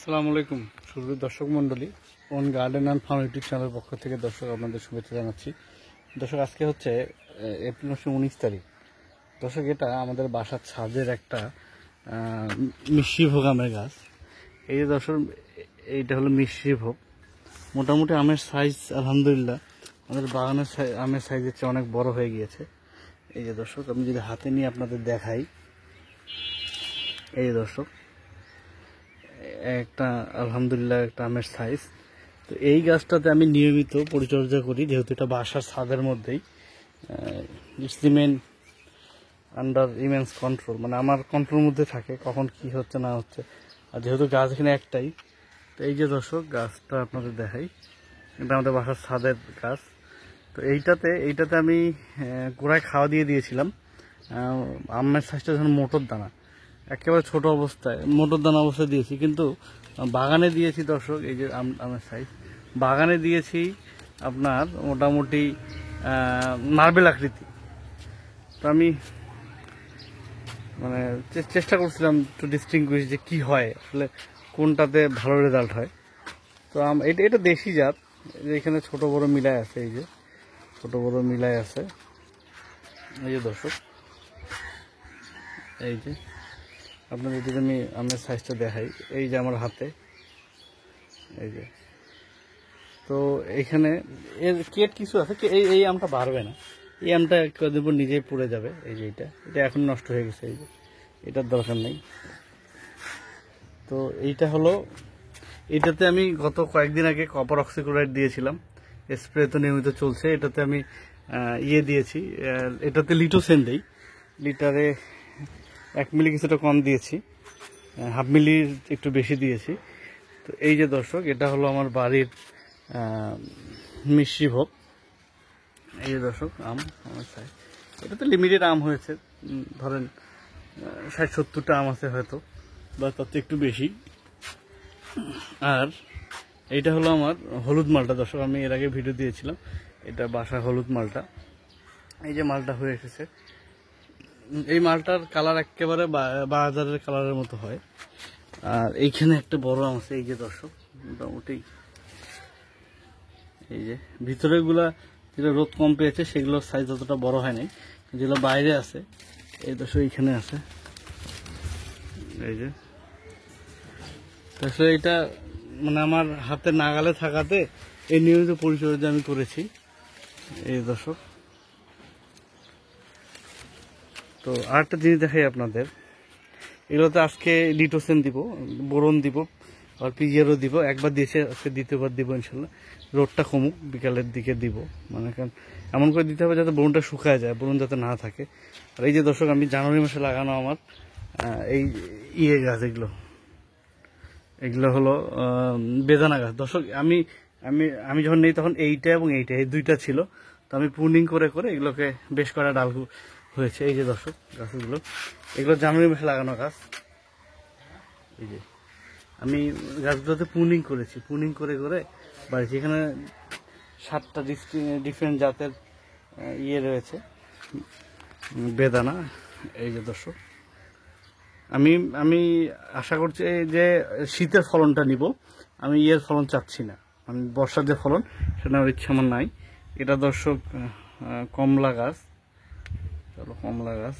আসসালামু আলাইকুম সুপ্রিয় দর্শক মণ্ডলী, on garden and farm YouTube চ্যানেলের পক্ষ থেকে দর্শক আপনাদের শুভেচ্ছা জানাচ্ছি। দর্শক, আজকে হচ্ছে এপ্রিল মাসের 19 তারিখ। দর্শক, এটা আমাদের বাসার ছাদের একটা মিষ্টিভোগ আমের গাছ। এই যে দর্শক, এইটা হলো মিষ্টিভোগ। মোটামুটি আমের সাইজ আলহামদুলিল্লাহ আমাদের বাগানের আমের সাইজের চেয়ে অনেক বড় হয়ে গিয়েছে। এই যে দর্শক, আমি যদি হাতে নিয়ে আপনাদের দেখাই, এই যে দর্শক, একটা আলহামদুলিল্লাহ একটা আমের সাইজ। তো এই গাছটাতে আমি নিয়মিত পরিচর্যা করি, যেহেতু এটা বাসার ছাদের মধ্যেই। সিমেন্ট আন্ডার ইমেন্স কন্ট্রোল, মানে আমার কন্ট্রোলের মধ্যে থাকে কখন কি হচ্ছে না হচ্ছে। আর যেহেতু গাছ এখানে একটাই, তো এই যে দর্শক, গাছটা আপনাদের দেখাই, এটা আমাদের বাসার ছাদের গাছ। তো এইটাতে আমি গোড়ায় খাওয়া দিয়েছিলাম। আমের সাইজটা যখন মোটর দানা, একেবারে ছোট অবস্থায় মোটর দানা অবস্থায় দিয়েছি, কিন্তু বাগানে দিয়েছি দর্শক, এই যে আমের সাইজ বাগানে দিয়েছি আপনার মোটামুটি মার্বেল আকৃতি। তো আমি মানে চেষ্টা করছিলাম একটু ডিস্টিংগুইশ যে কি হয় আসলে, কোনটাতে ভালো রেজাল্ট হয়। তো এটা দেশি জাত, এখানে ছোট বড় মিলাই আছে, এই যে ছোট বড় মিলাই আছে। এই যে দর্শক, এই যে আপনাদের যদি আমি আমের সাইজটা দেখাই, এই যে আমার হাতে, এই যে। তো এখানে এর কেট কিছু আছে, এই আমটা বাড়বে না, এই আমটা কদিন পর নিজেই পড়ে যাবে। এই যে এটা এখন নষ্ট হয়ে গেছে, এই যে এটার দরকার নেই। তো এইটা হলো, এটাতে আমি গত কয়েকদিন আগে কপার অক্সিক্লোরাইড দিয়েছিলাম, স্প্রে তো নিয়মিত চলছে। এটাতে আমি দিয়েছি, এটাতে লিটোসেন দেই, লিটারে 1 মিলি কিছুটা কম দিয়েছি, 1/2 মিলির একটু বেশি দিয়েছি। তো এই যে দর্শক, এটা হলো আমার বাড়ির মিষ্টিভোগ। এই যে দর্শক, আমার সাইজ, এটাতে লিমিটেড আম হয়েছে, ধরেন 60-70টা আম আছে হয়তো, বা তার থেকে একটু বেশি। আর এইটা হলো আমার হলুদ মালটা। দর্শক, আমি এর আগে ভিডিও দিয়েছিলাম, এটা বাসা হলুদ মালটা। এই যে মালটা হয়ে এসেছে, এই মালটার কালার একেবারে বাজারের কালারের মতো হয়। আর এইখানে একটা বড় আম আছে, এই যে দর্শক, মোটামুটি এই যে ভিতরের গুলা যেটা রোদ কম পেয়েছে সেগুলোর সাইজ অতটা বড় হয় নাই, যেগুলো বাইরে আছে এই দর্শক এইখানে আছে। এই যে আসলে এটা মানে আমার হাতে নাগালে থাকাতে এই নিয়মিত পরিচর্যা আমি করেছি। এই দর্শক, তো আরেকটা জিনিস দেখাই আপনাদের, এগুলোতে আজকে লিটোসেন দিব, বোরন দিব, আর পিজিআরও দিব। একবার দিয়েছে, আজকে দ্বিতীয়বার দিব ইনশাল্লাহ। রোদটা কমুক, বিকালের দিকে দিব, মানে কারণ এমন করে দিতে হবে যাতে বোরনটা শুকায় যায়, বোরন যাতে না থাকে। আর এই যে দর্শক, আমি জানুয়ারি মাসে লাগানো আমার এই গাছ, এগুলো হলো বেদানা গাছ। দর্শক, আমি যখন নেই তখন এইটা এবং এইটা, এই দুইটা ছিল। তো আমি প্রুনিং করে এগুলোকে বেশ করা ডাল হয়েছে। এই যে দর্শক, গাছগুলো এগুলো জানুয়ারি মাসে লাগানো গাছ। এই যে আমি গাছগুলোতে প্রুনিং করেছি, প্রুনিং করে বাড়িছি। এখানে 7টা ডিফারেন্ট জাতের রয়েছে বেদানা। এই যে দর্শক, আমি আশা করছি যে শীতের ফলনটা নিব, আমি ফলন চাচ্ছি না। আমি বর্ষার যে ফলন সেটা আমার ইচ্ছা আমার নাই। এটা দর্শক কমলা গাছ, কমলা গাছ।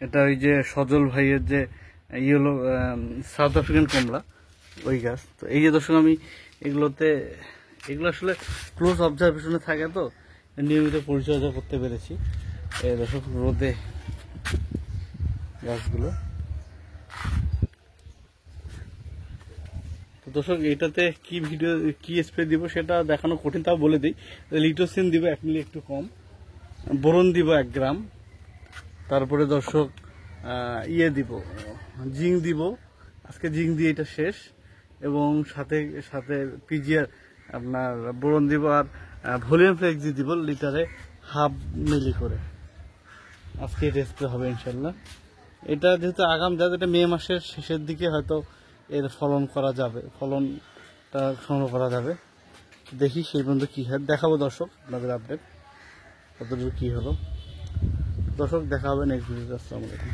এটা ওই যে সজল ভাইয়ের যে হলো সাউথ আফ্রিকান কমলা, ওই গাছ। তো এই যে দর্শক, আমি এগুলো আসলে ক্লোজ অবজারভেশনে থাকে, তো নিয়মিত পরিচর্যা করতে পেরেছি। এই দর্শক, রোদে গাছগুলো। তো দর্শক, এটাতে কি স্প্রে দিব সেটা দেখানো কঠিন, তাও বলে দিই। লিটোসিন দিব 1 মিলি, একটু কম। বোরন দিব 1 গ্রাম। তারপরে দর্শক দিব, জিঙ্ক দিব। আজকে জিঙ্ক দিয়ে এটা শেষ, এবং সাথে পিজিআর আপনার বোরন দিব, আর ভলিউম ফ্লেক্সি দিব লিটারে 1/2 মিলি করে। আজকে এটা স্প্রে হবে ইনশাল্লাহ। এটা যেহেতু আগাম জাত, এটা মে মাসের শেষের দিকে হয়তো এর ফলনটা সংগ্রহ করা যাবে। দেখি সেই পর্যন্ত কি হয়, দেখাবো দর্শক আপনাদের আপডেট কতটুকু কি হলো। দর্শক, দেখা হবে নেক্সট ভিডিওতে। আসসালামু আলাইকুম।